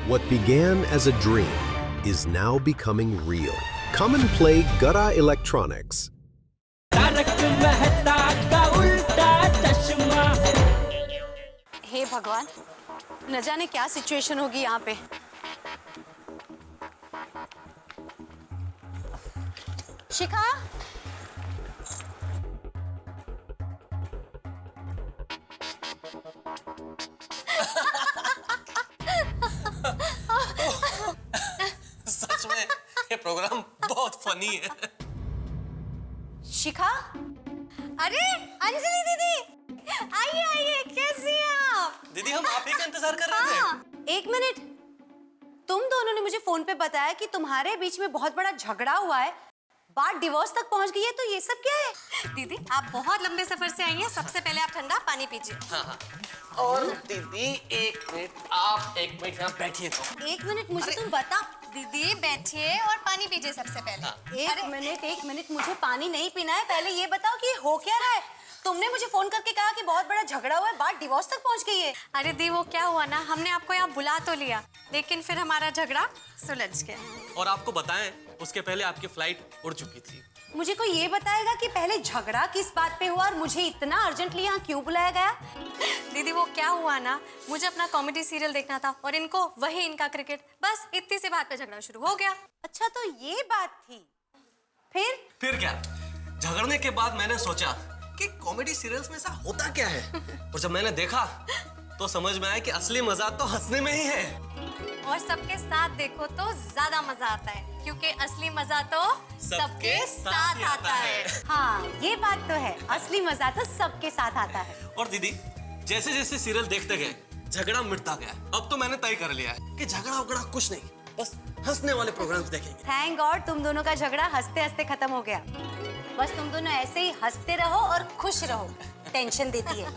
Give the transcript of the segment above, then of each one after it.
What began as a dream is now becoming real. Come and play Gada Electronics. हे भगवान, न जाने क्या situation होगी यहाँ पे। शिखा, सच में ये प्रोग्राम बहुत फनी है। शिखा, अरे अंजलि दीदी, आइए आइए, कैसी हैं आप? दीदी हम आप ही का इंतजार कर रहे थे। एक मिनट, तुम दोनों ने मुझे फोन पे बताया कि तुम्हारे बीच में बहुत बड़ा झगड़ा हुआ है, बात डिवोर्स तक पहुंच गई है, तो ये सब क्या है? दीदी आप बहुत लंबे सफर से आई हैं, सबसे पहले आप ठंडा पानी पीजिए। हाँ। और दीदी एक मिनट, आप एक मिनट यहाँ बैठिए तो। एक मिनट, मुझे तुम बता। दीदी बैठिए और पानी पीजिए सबसे पहले। एक मिनट, मुझे पानी नहीं पीना है, पहले ये बताओ कि हो क्या रहा है? तुमने मुझे फोन करके कहा कि बहुत बड़ा झगड़ा हुआ है, बात डिवोर्स तक पहुंच गई है। अरे दी वो क्या हुआ ना, हमने आपको यहाँ बुला तो लिया, लेकिन फिर हमारा झगड़ा सुलझ गया। और आपको बताएं, उसके पहले आपकी फ्लाइट उड़ चुकी थी। मुझे कोई ये बताएगा कि पहले झगड़ा किस बात पे हुआ और मुझे इतना अर्जेंटली यहाँ क्यों बुलाया गया? दीदी वो क्या हुआ ना, मुझे अपना कॉमेडी सीरियल देखना था और इनको वही इनका क्रिकेट, बस इतनी सी बात पे झगड़ा शुरू हो गया। अच्छा, तो ये बात थी। फिर क्या, झगड़ने के बाद मैंने सोचा कि कॉमेडी सीरियल्स में ऐसा होता क्या है, और जब मैंने देखा तो समझ में आया कि असली मजा तो हंसने में ही है। और सबके साथ देखो तो ज्यादा मजा आता है, क्योंकि असली मजा तो सबके साथ आता है। हाँ, ये बात तो है, असली मजा तो सबके साथ आता है। और दीदी जैसे जैसे सीरियल देखते गए झगड़ा मिटता गया। अब तो मैंने तय कर लिया है कि झगड़ा उगड़ा कुछ नहीं, बस हंसने वाले प्रोग्राम्स देखेंगे। थैंक गॉड तुम दोनों का झगड़ा हंसते हंसते खत्म हो गया। बस तुम दोनों ऐसे ही हंसते रहो और खुश रहो, टेंशन देती है।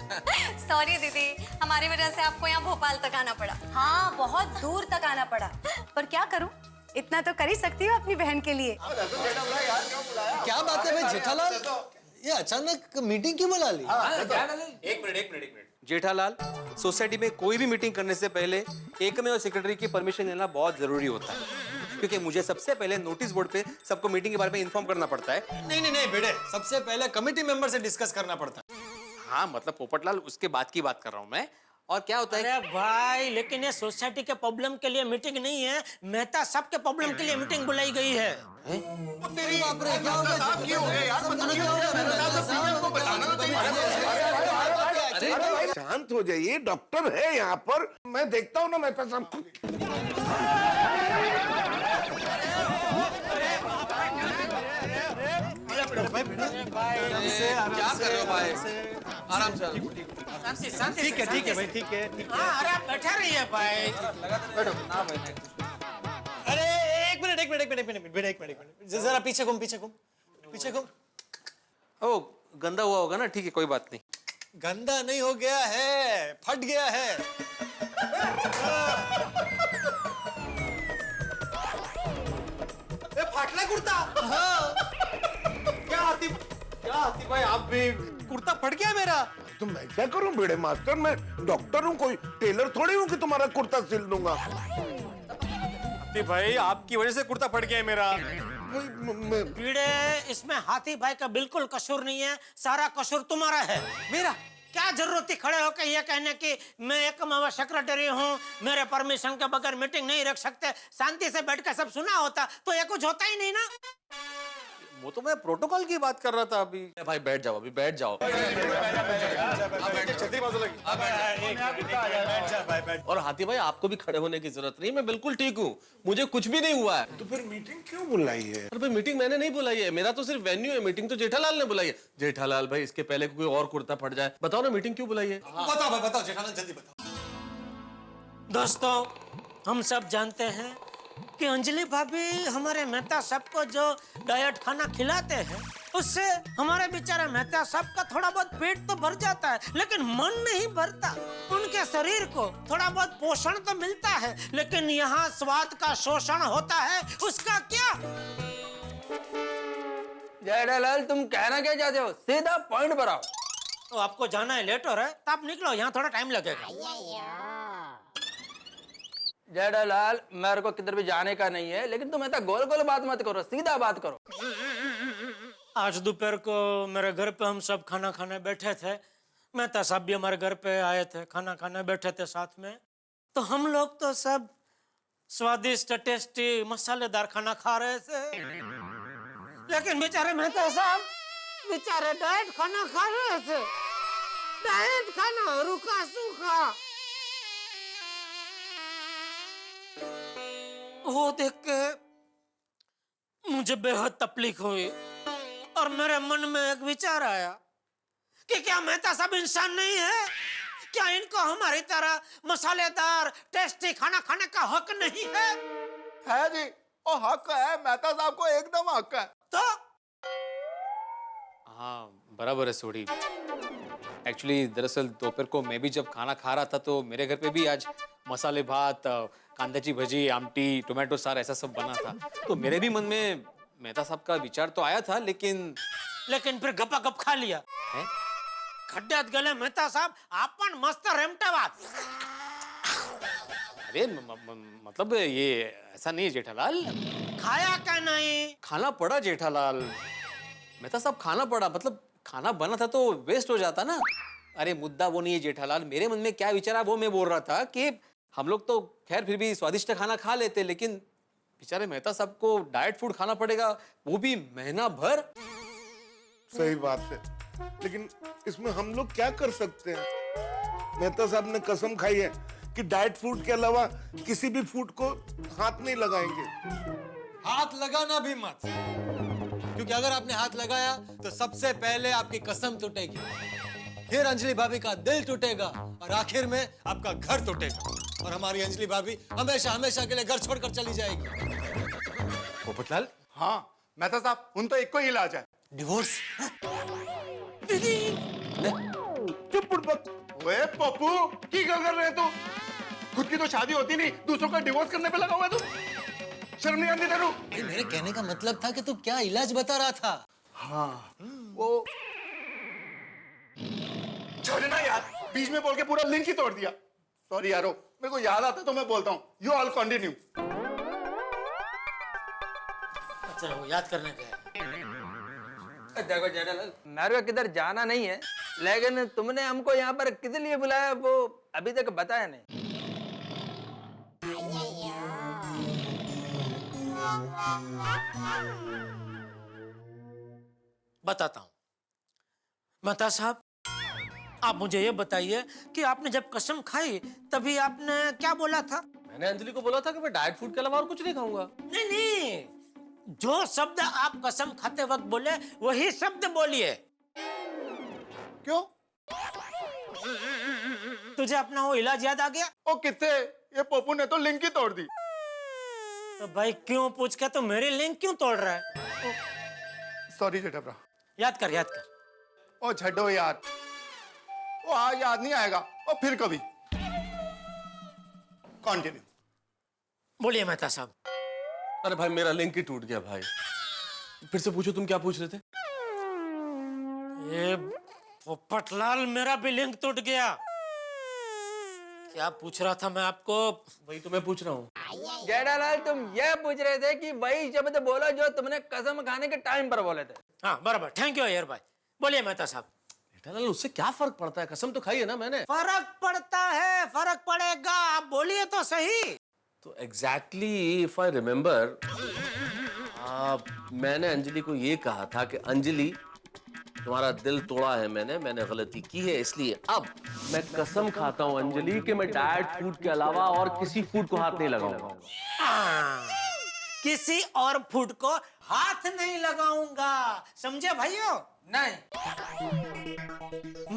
सॉरी दीदी, हमारी वजह से आपको यहाँ भोपाल तक आना पड़ा। हाँ, बहुत दूर तक आना पड़ा, पर क्या करूं, इतना तो कर ही सकती हूँ अपनी बहन के लिए। क्या बात है भाई जेठालाल, ये अचानक मीटिंग क्यों बुला ली? एक मिनट जेठालाल, सोसाइटी में कोई भी मीटिंग करने से पहले एकमे और सेक्रेटरी की परमिशन लेना बहुत जरूरी होता है, क्योंकि मुझे सबसे पहले नोटिस बोर्ड पे सबको मीटिंग के बारे में इन्फॉर्म करना पड़ता है। नहीं बेटे, सबसे पहले कमेटी मेंबर से डिस्कस करना पड़ता है। हाँ मतलब पोपटलाल, उसके बाद की बात कर रहा हूँ मैं। और क्या होता है? अरे भाई, लेकिन ये सोसाइटी के प्रॉब्लम के लिए मीटिंग नहीं है, मेहता साहब के प्रॉब्लम के लिए मीटिंग बुलाई गई है। तेरी बाप रे, क्या हो गया? शांत हो जाइए, डॉक्टर है यहाँ पर, मैं देखता हूँ ना मेहता साहब। क्या कर रहे हो भाई? आराम से। ठीक है भाई, ठीक है। अरे आप बैठा रहिए भाई। अरे एक मिनट, जरा पीछे घूम। ओ गंदा हुआ होगा ना, ठीक है कोई बात नहीं। गंदा नहीं हो गया है, फट गया है। फाटला कुर्ता। हाँ। क्या हाथी भाई, आप भी कुर्ता फट गया मेरा। तो मैं क्या करूं बेड़े मास्टर, मैं डॉक्टर हूं, कोई टेलर थोड़ी हूं कि तुम्हारा कुर्ता सिल दूंगा। हाथी भाई, आपकी वजह से कुर्ता फट गया है मेरा। कीड़े, इसमें हाथी भाई का बिल्कुल कसूर नहीं है, सारा कसूर तुम्हारा है। मेरा क्या जरूरत थी खड़े होकर ये कहने की मैं एकमावा सेक्रेटरी हूँ, मेरे परमिशन के बगैर मीटिंग नहीं रख सकते। शांति से बैठकर सब सुना होता तो ये कुछ होता ही नहीं ना। वो तो मैं प्रोटोकॉल की बात कर रहा था अभी। भाई बैठ जाओ, अभी बैठ जाओ। और हाथी भाई आपको भी खड़े होने की जरूरत नहीं, मैं बिल्कुल ठीक हूँ, मुझे कुछ भी नहीं हुआ है। तो फिर मीटिंग क्यों बुलाई है? अरे भाई मीटिंग मैंने नहीं बुलाई है, मेरा तो सिर्फ वेन्यू है, मीटिंग तो जेठालाल ने बुलाई है। जेठालाल भाई, इसके पहले कोई और कुर्ता फट जाए, बताओ ना मीटिंग क्यों बुलाई है? बताओ जेठालाल, जल्दी बताओ। दोस्तों, हम सब जानते हैं कि अंजलि भाभी हमारे मेहता साहब को जो डाइट खाना खिलाते हैं, उससे हमारे बेचारे मेहता साहब का थोड़ा बहुत पेट तो भर जाता है, लेकिन मन नहीं भरता। उनके शरीर को थोड़ा बहुत पोषण तो मिलता है, लेकिन यहाँ स्वाद का शोषण होता है, उसका क्या? जेठालाल, तुम कहना क्या चाहते हो? सीधा पॉइंट पर आओ। तो आपको जाना है, लेट हो रहा है, तो आप निकलो, यहाँ थोड़ा टाइम लगेगा। जेठालाल मेरे को किधर भी जाने का नहीं है, लेकिन तुम ऐसा गोल गोल बात मत करो, सीधा बात करो। आज दोपहर को मेरे घर पे हम सब खाना खाने बैठे थे, मेहता साहब भी हमारे घर पे आए थे, खाना खाने बैठे थे साथ में। तो हम लोग तो सब स्वादिष्ट टेस्टी मसालेदार खाना खा रहे थे, लेकिन बेचारे मेहता साहब बेचारे डाइट खाना खा रहे थे, डाइट खाना, रूखा सूखा। वो देख के मुझे बेहद तकलीफ हुई और मेरे मन में एक विचार आया कि क्या मेहता साहब इंसान नहीं है? क्या इनको हमारी तरह मसालेदार टेस्टी खाना खाने का हक नहीं है? है जी, ओ हक है, मेहता साहब को एकदम हक है। तो हाँ बराबर है सोडी। एक्चुअली दरअसल दोपहर को मैं भी जब खाना खा रहा था तो मेरे घर पे भी आज मसाले भात, कांदे भजी, आमटी, टोमेटो सार ऐसा सब बना था। तो मेरे भी मन में मेहता साहब का विचार तो आया था, लेकिन फिर गपा गप खा लिया है? खड्ड्यात गेले मेहता साहब, आपण मस्त रेमटावात। अरे मतलब ये ऐसा नहीं है जेठालाल। खाया क्या नहीं? खाना पड़ा जेठालाल, मेहता साहब खाना पड़ा, मतलब खाना बना था तो वेस्ट हो जाता ना। अरे मुद्दा वो नहीं है जेठालाल, मेरे मन में क्या विचार है वो मैं बोल रहा था कि हम लोग तो खैर फिर भी स्वादिष्ट खाना खा लेते, लेकिन बेचारे मेहता साहब को डाइट फूड खाना पड़ेगा, वो भी महीना भर। सही बात है, लेकिन इसमें हम लोग क्या कर सकते हैं? मेहता साहब ने कसम खाई है कि डाइट फूड के अलावा किसी भी फूड को हाथ नहीं लगाएंगे। हाथ लगाना भी मत, क्योंकि अगर आपने हाथ लगाया तो सबसे पहले आपकी कसम टूटेगी, फिर अंजलि भाभी का दिल टूटेगा और आखिर में आपका घर टूटेगा और हमारी अंजलि भाभी हमेशा हमेशा के लिए घर छोड़कर चली जाएगी। पोपटलाल, हाँ मेहता साहब उन तो एक को ही इलाज है, डिवोर्स। चुप बुड़बक। ओए पप्पू की गल कर रहे हैं तू? खुद की तो शादी होती नहीं, दूसरों का डिवोर्स करने पे लगा हुआ है तू। शर्म नहीं आती तेरू? मेरे कहने का मतलब था कि तू क्या इलाज बता रहा था। हाँ वो छोड़ना यार, बीच में बोल के पूरा लिंक ही तोड़ दिया। सॉरी यारो, मेरे को याद आता तो मैं बोलता हूँ। You all continue. अच्छा वो याद करने के देखो जेठालाल, मेरे को किधर जाना नहीं है, लेकिन तुमने हमको यहाँ पर किस लिए बुलाया वो अभी तक बताया नहीं। बताता हूँ मेहता साहब, आप मुझे ये बताइए कि आपने जब कसम खाई तभी आपने क्या बोला था? मैंने अंजलि को बोला था कि मैं डाइट फूड के अलावा और कुछ नहीं खाऊंगा। नहीं, जो शब्द आप कसम खाते वक्त बोले वही शब्द बोलिए। क्यों? तुझे अपना वो इलाज याद आ गया? ओ कितने, ये पप्पू ने तो लिंक ही तोड़ दी। तो भाई क्यों पूछ के तो मेरी लिंक क्यों तोड़ रहा है? सॉरी जेठा, याद कर याद कर। ओ छड्डो यार, वो आज याद नहीं आएगा, और फिर कभी। कंटिन्यू। बोलिए मेहता साहब। अरे भाई मेरा लिंक ही टूट गया भाई। फिर से पूछो, तुम क्या पूछ रहे थे? ये पोपटलाल, मेरा भी लिंक टूट गया। क्या पूछ रहा था मैं आपको? वही तो मैं पूछ रहा हूँ। जेठालाल, तुम ये पूछ रहे थे कि वही शब्द बोलो जो तुमने कसम खाने के टाइम पर बोले थे। हाँ बराबर, थैंक यू यार भाई। बोलिए मेहता साहब। जेठालाल, उससे क्या फर्क पड़ता है? कसम तो खाई है ना मैंने। फर्क पड़ता है, फर्क पड़ेगा, आप बोलिए तो सही। तो एग्जैक्टली इफ आई रिमेम्बर, मैंने अंजलि को ये कहा था कि अंजलि तुम्हारा दिल तोड़ा है मैंने गलती की है, इसलिए अब मैं कसम खाता हूँ अंजलि कि मैं डाइट फूड के अलावा और किसी फूड को हाथ नहीं लगाऊंगा। किसी और फूड को हाथ नहीं लगाऊंगा, समझे भाइयों? नहीं,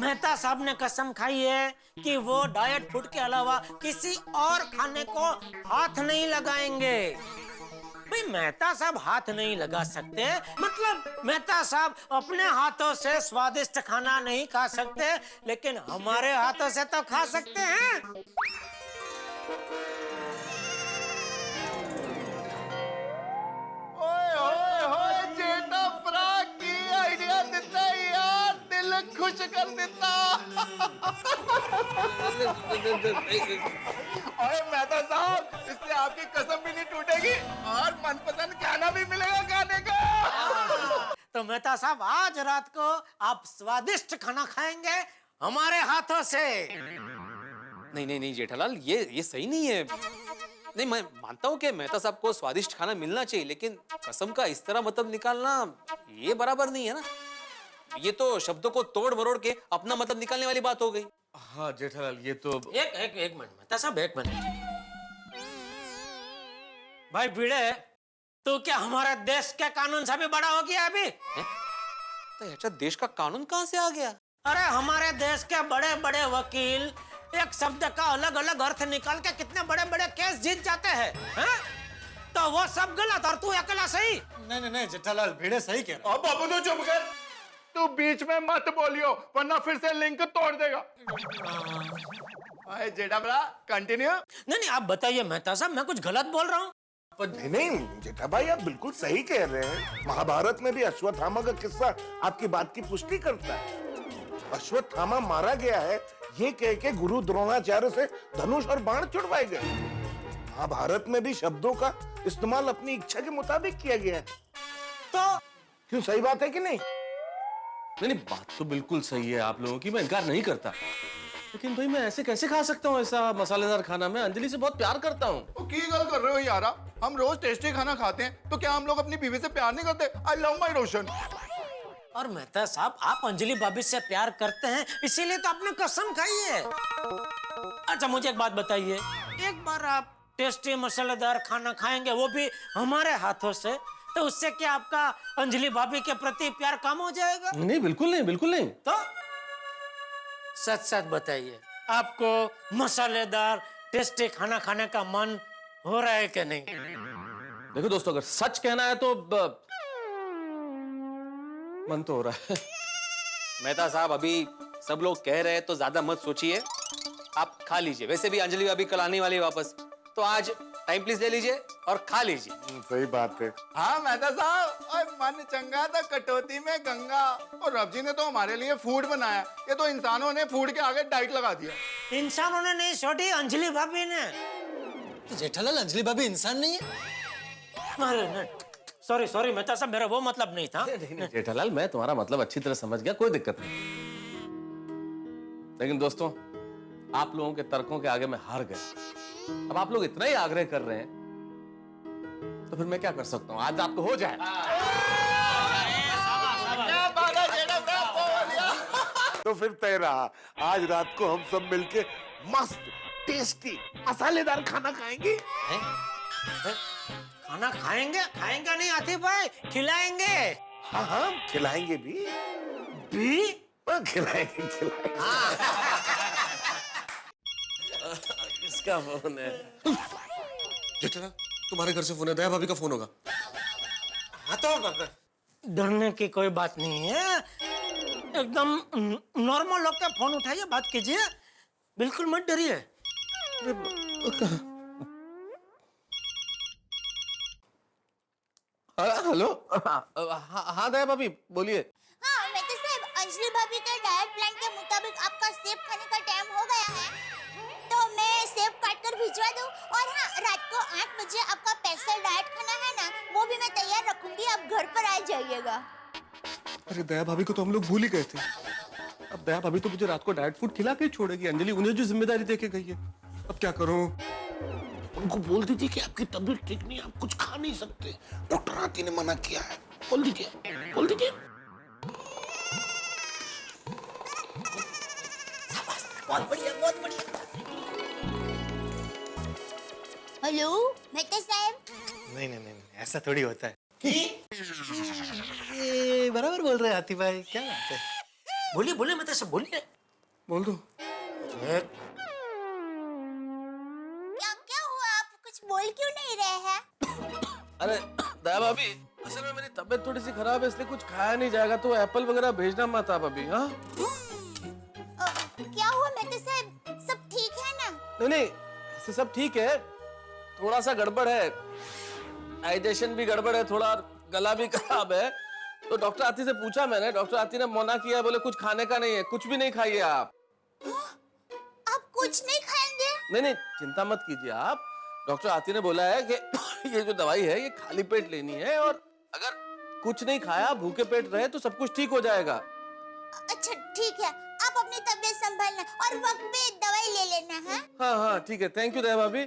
मेहता साहब ने कसम खाई है कि वो डाइट फूड के अलावा किसी और खाने को हाथ नहीं लगाएंगे। भाई मेहता साहब हाथ नहीं लगा सकते, मतलब मेहता साहब अपने हाथों से स्वादिष्ट खाना नहीं खा सकते, लेकिन हमारे हाथों से तो खा सकते हैं। ओए ओए ओए, जेठा फ्रा की आइडिया देता यार, दिल खुश कर देता। अरे मेहता साहब, इससे आपकी कसम भी नहीं टूटेगी और मनपसंद खाना भी मिलेगा खाने का। तो मेहता साहब आज रात को आप स्वादिष्ट खाना खाएंगे हमारे हाथों से। नहीं नहीं नहीं जेठालाल, ये सही नहीं है। नहीं, मैं मानता हूँ कि मेहता साहब को स्वादिष्ट खाना मिलना चाहिए, लेकिन कसम का इस तरह मतलब निकालना ये बराबर नहीं है ना। ये तो शब्दों को तोड़ मरोड़ के अपना मतलब निकालने वाली बात हो गई। हाँ जेठालाल, ये तो एक मिनट मेहता साहब, एक मिनट। भाई भिड़े, तो क्या हमारे देश के कानून से भी बड़ा हो गया अभी? तो अच्छा, देश का कानून कहाँ से आ गया? अरे हमारे देश के बड़े बड़े वकील एक शब्द का अलग अलग अर्थ निकाल के कितने बड़े बड़े केस जीत जाते हैं, हैं? तो वो सब गलत और तू अकेला सही। नहीं जेठालाल, भिड़े सही कह रहा। अब बाबू तू चुप कर, तू बीच में मत बोलियो वरना फिर से लिंक तोड़ देगा। जेठा बड़ा कंटिन्यू। नहीं आप बताइए मेहता साहब, मैं कुछ गलत बोल रहा हूँ? नहीं जेठा भाई, आप बिल्कुल सही कह रहे हैं। महाभारत में भी अश्वत्थामा का किस्सा आपकी बात की पुष्टि करता है। अश्वत्थामा मारा गया है ये कह के गुरु द्रोणाचार्य से धनुष और बाण छुड़वाए गए। महाभारत में भी शब्दों का इस्तेमाल अपनी इच्छा के मुताबिक किया गया है। तो क्यों, सही बात है कि नहीं? नहीं, बात तो बिल्कुल सही है आप लोगों की, मैं इनकार नहीं करता, लेकिन भाई मैं ऐसे कैसे खा सकता हूँ ऐसा मसालेदार खाना? मैं अंजलि से बहुत प्यार करता हूँ। तो की गल कर रहे हो यारा? हम रोज टेस्टी खाना खाते हैं, तो क्या हम लोग अपनी बीवी से प्यार नहीं करते? आई लव माई रोशन। और मेहता साहब, आप अंजलि भाभी से प्यार करते हैं, इसीलिए तो आपने कसम खाई है। अच्छा मुझे एक बात बताइए, एक बार आप टेस्टी मसालेदार खाना खाएंगे, वो भी हमारे हाथों से, तो उससे क्या आपका अंजलि भाभी के प्रति प्यार कम हो जाएगा? नहीं, बिल्कुल नहीं, बिल्कुल नहीं। तो सच सच बताइए, आपको मसालेदार टेस्टी खाना खाने का मन हो रहा है कि नहीं? देखो दोस्तों, अगर सच कहना है तो मन तो हो रहा है। मेहता साहब, अभी सब लोग कह रहे हैं तो ज्यादा मत सोचिए, आप खा लीजिए। वैसे भी अंजलि अभी कल आने वाली वापस, तो आज टाइम प्लीज ले लीजिए और खा लीजिए। सही बात है। हाँ मेहता साहब, और मन चंगा था कटौती में गंगा। और रब जी ने तो हमारे लिए फूड बनाया, ये तो इंसानों ने फूड के आगे डाइट लगा दिया। इंसानों ने नहीं छोड़ी, अंजलि भाभी ने। तो जेठालाल, अंजलि भाभी इंसान नहीं है? अरे सॉरी मेहता साहब, मेरा वो मतलब नहीं था। नहीं जेठालाल, मैं तुम्हारा मतलब अच्छी तरह समझ गया, कोई दिक्कत नहीं। लेकिन दोस्तों, आप लोगों के तर्कों के आगे मैं हार गया। अब आप लोग इतना ही आग्रह कर रहे हैं, तो फिर मैं क्या कर सकता हूँ? आज रात को हो जाए। तो फिर तय रहा, आज रात को हम सब मिलके मस्त टेस्टी मसालेदार खाना खाएंगे। खाना खाएंगे नहीं आतिफ भाई, खिलाएंगे। हाँ खिलाएंगे भी। खिलाएंगे। किसका फोन है? जेठालाल, तुम्हारे घर से फोन है, दया भाभी का फोन होगा। हाँ तो डरने की कोई बात नहीं है, एकदम नॉर्मल लोग का फोन उठाइए, बात कीजिए, बिल्कुल मत डरिए। हेलो। हाँ दया भाभी, बोलिए। हाँ मेहता साहब, अंजलि भाभी के डाइट प्लान के मुताबिक आपका सेब खाने का टाइम हो गया है, तो मैं सेब काट कर भिजवा दूं। और हाँ, रात को 8 बजे आपका स्पेशल डाइट खाना है ना, वो भी मैं तैयार रखूंगी, आप घर पर आ जाइएगा। अरे दया भाभी को तो हम लोग भूल ही गए थे। अब दया भाभी तो मुझे रात को डाइट फूड खिला के ही छोड़ेगी। अंजलि उन्हें जो जिम्मेदारी देके गई है, अब क्या करूं? उनको बोल दीजिए कि आपकी तबीयत ठीक नहीं है, आप कुछ खा नहीं सकते, डॉक्टर आती ने मना किया है। बोल दीजिए। बहुत बढ़िया। हेलो मेहता साहब। नहीं, ऐसा थोड़ी होता है। ये बराबर बोल रहे हैं आतिफ भाई, क्या बात है? बोलिए मेहता साहब, बोलिए। बोल दो। क्या हुआ, आप कुछ बोल क्यों नहीं रहे हैं? अरे दया भाभी, असल में मेरी तबीयत थोड़ी सी खराब है, इसलिए कुछ खाया नहीं जाएगा, तो एप्पल वगैरह भेजना मत आप अभी। हाँ क्या हुआ मेहता साहब, सब ठीक है ना? नहीं, ऐसे सब ठीक है, थोड़ा सा गड़बड़ है, डाइजेशन भी गड़बड़ है, थोड़ा गला भी खराब है। तो डॉक्टर आती से पूछा मैंने, डॉक्टर आती ने मना किया, बोले कुछ खाने का नहीं है, कुछ भी नहीं खाइए आप। आप कुछ नहीं खाएंगे? नहीं नहीं, चिंता मत कीजिए आप। डॉक्टर आती ने बोला है कि ये जो दवाई है ये खाली पेट लेनी है, और अगर कुछ नहीं खाया, भूखे पेट रहे तो सब कुछ ठीक हो जाएगा। अच्छा ठीक है, आप अपनी तबीयत संभालना और वक्त पे दवाई ले लेना है। हाँ हाँ ठीक है, थैंक यू दया भाभी।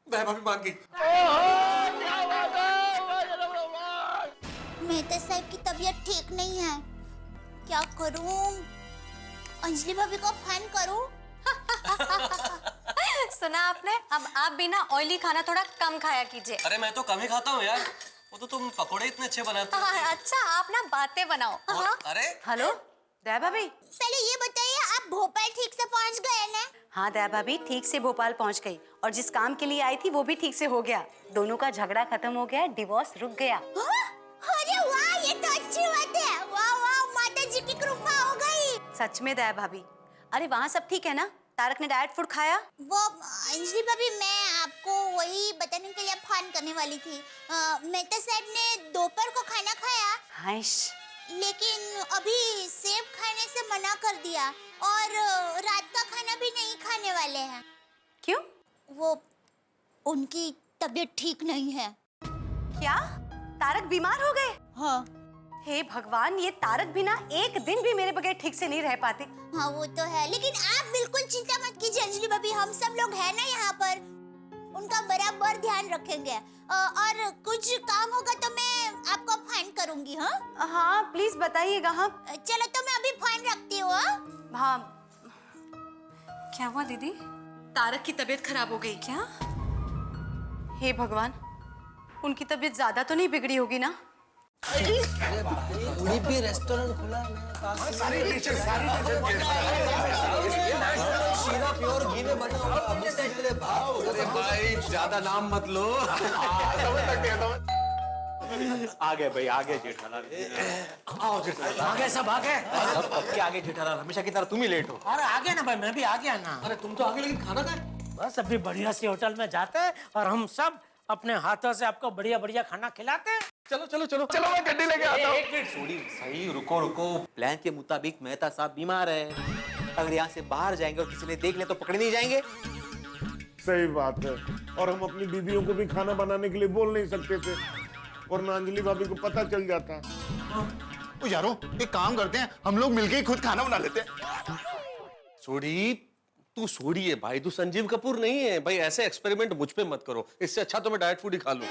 दया भाभी मान गई। मेहता साहब की तबीयत ठीक नहीं है, क्या करूं? अंजलि भाभी को फोन करूं? सुना आपने? अब आप भी ना ऑयली खाना थोड़ा कम खाया कीजिए। अरे मैं तो कम ही खाता हूँ यार, वो तो तुम पकोड़े इतने अच्छे बनाते हो। अच्छा, आप ना बातें बनाओ। अरे हेलो दया भाभी। पहले ये बताइए, आप भोपाल ठीक से पहुंच गए ना? हाँ दया भाभी, ठीक से भोपाल पहुंच गई, और जिस काम के लिए आई थी वो भी ठीक से हो गया। दोनों का झगड़ा खत्म हो गया, डिवोर्स रुक गया। अरे वाह, ये तो अच्छी बात है। वाह वाह, माता जी की कृपा हो गई। सच में दया भाभी। अरे वहाँ सब ठीक है ना? तारक ने डाइट फूड खाया? वो अंजलि भाभी, मैं आपको वही बताने के लिए फोन करने वाली थी। मेहता साहब ने दोपहर को खाना खाया, हाइश, लेकिन अभी सेब खाने से मना कर दिया, और रात का खाना भी नहीं खाने वाले हैं। क्यों? वो उनकी तबीयत ठीक नहीं है। क्या तारक बीमार हो गए? हाँ। हे भगवान, ये तारक भी ना एक दिन भी मेरे बगैर ठीक से नहीं रह पाते। हाँ वो तो है, लेकिन आप बिल्कुल चिंता मत कीजिए अंजलि भाभी, हम सब लोग हैं ना यहाँ पर, उनका बराबर ध्यान रखेंगे। और कुछ काम होगा तो मैं आपको फोन करूंगी। हाँ हाँ प्लीज बताइएगा। हाँ चलो, तो मैं अभी फोन रखती हूँ। हाँ। क्या हुआ दीदी? तारक की तबीयत खराब हो गई क्या? हे भगवान, उनकी तबीयत ज्यादा तो नहीं बिगड़ी होगी ना? भी रेस्टोरेंट खुला है, सारी डिशेस शीरा प्योर घी में बना हुआ। अरे भाई ज्यादा नाम मत लो। आ गए भाई, आ गए जेठालाल। आओ जेठालाल, आ गए सब, आ गए। अब क्या आगे जेठालाल, हमेशा की तरह तुम ही लेट हो। अरे आ गया ना भाई, मैं भी आ गया ना। अरे तुम तो आगे, लेकिन खाना कहाँ है? बस अभी बढ़िया सी होटल में जाते हैं और हम सब अपने हाथों से आपको बढ़िया बढ़िया खाना खिलाते हैं। चलो चलो चलो चलो मैं गड्डी लेके आता हूँ। एक मिनट सोडी, सही रुको रुको। प्लान के मुताबिक मेहता साहब बीमार है, अगर यहाँ से बाहर जाएंगे और किसी ने देख ले तो पकड़े नहीं जाएंगे। सही बात है, और हम अपनी बीवियों को भी खाना बनाने के लिए बोल नहीं सकते थे, और ना अंजलि भाभी को पता चल जाता। तो यारो एक काम करते हैं, हम लोग मिलके ही खुद खाना बना लेते हैं। सोडी, तू सोडी है भाई, तू संजीव कपूर नहीं है भाई। ऐसे एक्सपेरिमेंट मुझ पे मत करो, इससे अच्छा तो मैं डाइट फूड ही खा लूं।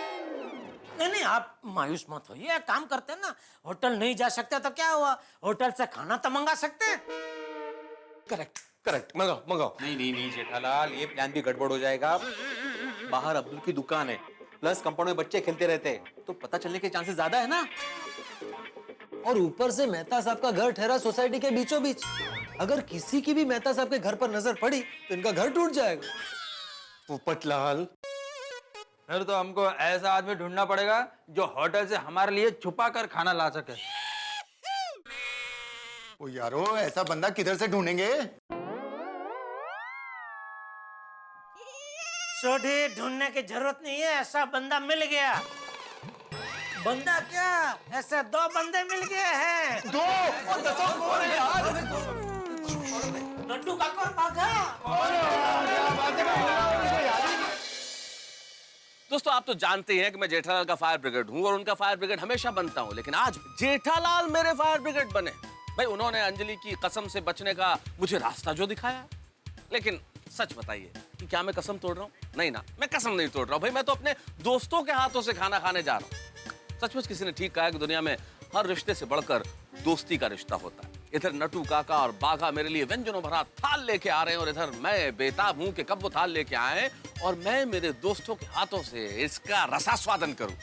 नहीं, आप मायूस मत होइए, काम करते हैं ना, होटल नहीं जा सकते तो क्या हुआ, होटल से खाना तो मंगा सकते हैं। करेक्ट करेक्ट, मंगाओ मंगाओ। नहीं जेठालाल, ये प्लान भी गड़बड़ हो जाएगा। बाहर अब्दुल की दुकान है, प्लस कंपाउंड में बच्चे खेलते रहते हैं, तो पता चलने के चांसेस ज्यादा है ना। और ऊपर से मेहता साहब का घर ठहरा सोसाइटी के बीचों बीच, अगर किसी की भी मेहता साहब के घर पर नजर पड़ी तो इनका घर टूट जाएगा। पोपटलाल, फिर तो हमको ऐसा आदमी ढूंढना पड़ेगा जो होटल से हमारे लिए छुपा कर खाना ला सके। ओ यारो, ऐसा बंदा किधर से ढूंढेंगे? सोडी, ढूंढने की जरूरत नहीं है, ऐसा बंदा मिल गया। बंदा क्या, ऐसे 2 बंदे मिल गए हैं। 2? कौन है यार? नड्डू काका और बाघा। दोस्तों आप तो जानते हैं कि मैं जेठालाल का फायर ब्रिगेड हूं और उनका फायर ब्रिगेड हमेशा बनता हूं, लेकिन आज जेठालाल मेरे फायर ब्रिगेड बने। भाई उन्होंने अंजलि की कसम से बचने का मुझे रास्ता जो दिखाया, लेकिन सच बताइए कि क्या मैं कसम तोड़ रहा हूं? नहीं ना, मैं कसम नहीं तोड़ रहा हूं भाई, मैं तो अपने दोस्तों के हाथों से खाना खाने जा रहा हूं। सचमुच किसी ने ठीक कहा है कि दुनिया में हर रिश्ते से बढ़कर दोस्ती का रिश्ता होता है। इधर नटू काका और बाघा मेरे लिए व्यंजनों भरा थाल लेके आ रहे हैं, और इधर मैं बेताब हूं कि कब वो थाल लेके आए और मैं मेरे दोस्तों के हाथों से इसका रसास्वादन करूं।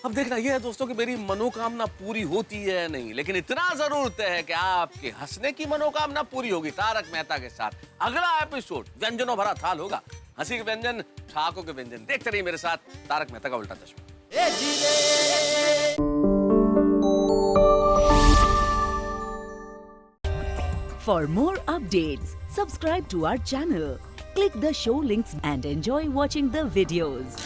अब देखना यह है दोस्तों कि मेरी मनोकामना पूरी होती है या नहीं, लेकिन इतना जरूर तय है कि आपके हंसने की मनोकामना पूरी होगी तारक मेहता के साथ। अगला एपिसोड व्यंजनों भरा थाल होगा, हंसी के व्यंजन, ठाकों के व्यंजन। देखते रहिए मेरे साथ तारक मेहता का उल्टा चश्मा। For more updates, subscribe to our channel, click the show links and enjoy watching the videos.